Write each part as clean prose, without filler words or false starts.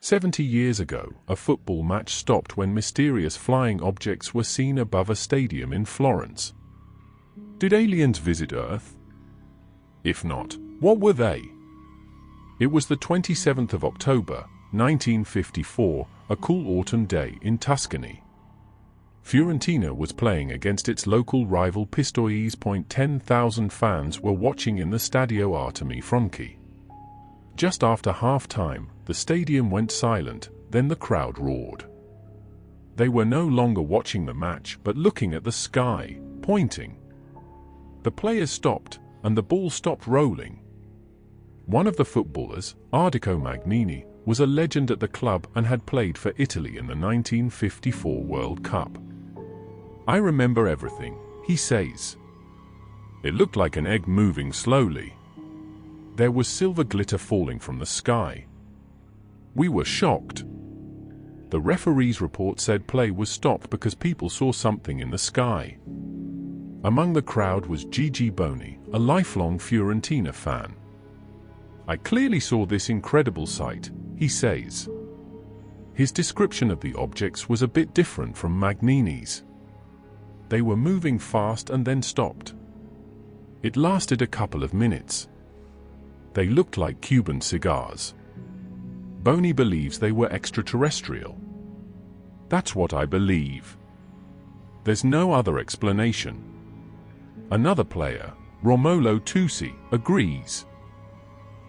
70 years ago, a football match stopped when mysterious flying objects were seen above a stadium in Florence. Did aliens visit Earth? If not, what were they? It was the 27th of October, 1954, a cool autumn day in Tuscany. Fiorentina was playing against its local rival Pistoiese. 10,000 fans were watching in the Stadio Artemi Franchi. Just after half-time, the stadium went silent, then the crowd roared. They were no longer watching the match but looking at the sky, pointing. The players stopped, and the ball stopped rolling. One of the footballers, Ardico Magnini, was a legend at the club and had played for Italy in the 1954 World Cup. "I remember everything," he says. "It looked like an egg moving slowly. There was silver glitter falling from the sky. We were shocked. The referee's report said play was stopped because people saw something in the sky." Among the crowd was Gigi Boni, a lifelong Fiorentina fan. "I clearly saw this incredible sight," he says. His description of the objects was a bit different from Magnini's. They were moving fast and then stopped. It lasted a couple of minutes. They looked like Cuban cigars. Boni believes they were extraterrestrial. "That's what I believe. There's no other explanation." Another player, Romolo Tusi, agrees.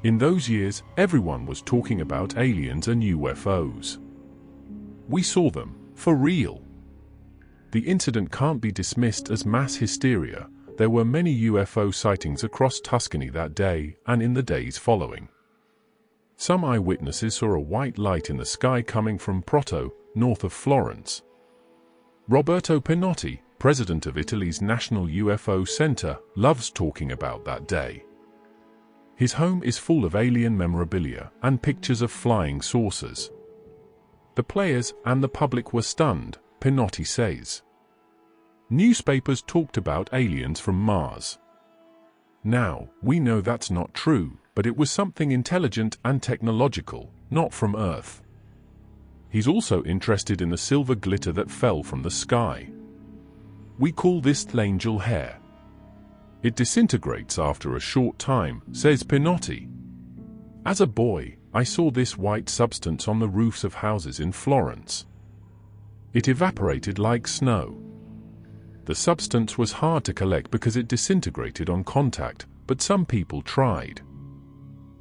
"In those years, everyone was talking about aliens and UFOs. We saw them, for real." The incident can't be dismissed as mass hysteria. There were many UFO sightings across Tuscany that day and in the days following. Some eyewitnesses saw a white light in the sky coming from Prato, north of Florence. Roberto Pinotti, president of Italy's National UFO Center, loves talking about that day. His home is full of alien memorabilia and pictures of flying saucers. "The players and the public were stunned," Pinotti says. "Newspapers talked about aliens from Mars. Now, we know that's not true, but it was something intelligent and technological, not from Earth." He's also interested in the silver glitter that fell from the sky. "We call this angel hair. It disintegrates after a short time," says Pinotti. "As a boy, I saw this white substance on the roofs of houses in Florence. It evaporated like snow. The substance was hard to collect because it disintegrated on contact, but some people tried.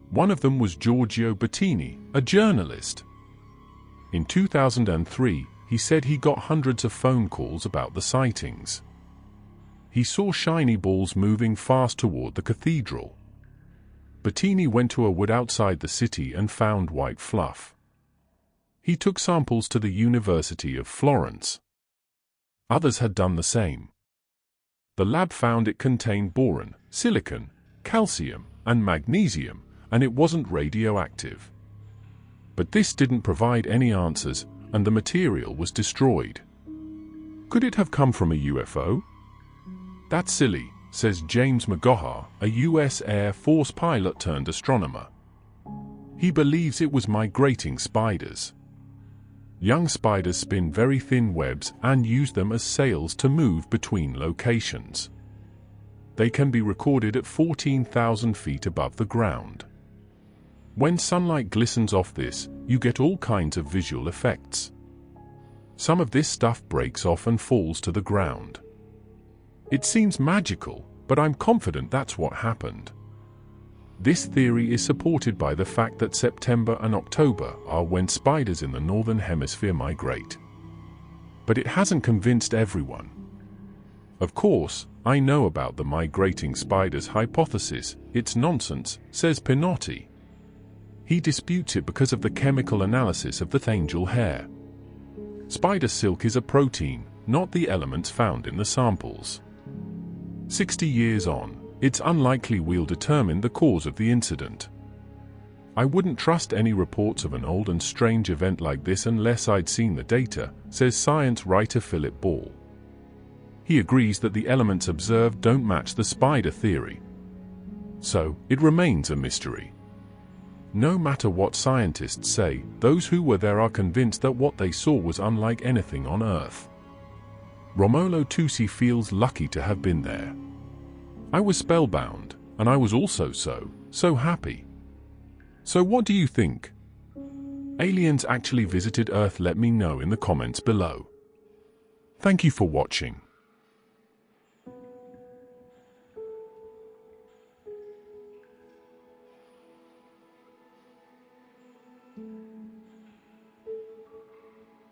One of them was Giorgio Bettini, a journalist. In 2003, he said he got hundreds of phone calls about the sightings. He saw shiny balls moving fast toward the cathedral. Bettini went to a wood outside the city and found white fluff. He took samples to the University of Florence. Others had done the same. The lab found it contained boron, silicon, calcium, and magnesium, and it wasn't radioactive. But this didn't provide any answers, and the material was destroyed. Could it have come from a UFO? That's silly, says James McGohar, a U.S. Air Force pilot turned astronomer. He believes it was migrating spiders. Young spiders spin very thin webs and use them as sails to move between locations. They can be recorded at 14,000 feet above the ground. When sunlight glistens off this, you get all kinds of visual effects. Some of this stuff breaks off and falls to the ground. It seems magical, but I'm confident that's what happened. This theory is supported by the fact that September and October are when spiders in the northern hemisphere migrate. But it hasn't convinced everyone. Of course, I know about the migrating spiders hypothesis. It's nonsense, says Pinotti. He disputes it because of the chemical analysis of the angel hair. Spider silk is a protein, not the elements found in the samples. 60 years on, it's unlikely we'll determine the cause of the incident. I wouldn't trust any reports of an old and strange event like this unless I'd seen the data, says science writer Philip Ball. He agrees that the elements observed don't match the spider theory. So, it remains a mystery. No matter what scientists say, those who were there are convinced that what they saw was unlike anything on Earth. Romolo Tusi feels lucky to have been there. I was spellbound, and I was also so happy. So what do you think? Aliens actually visited Earth? Let me know in the comments below. Thank you for watching.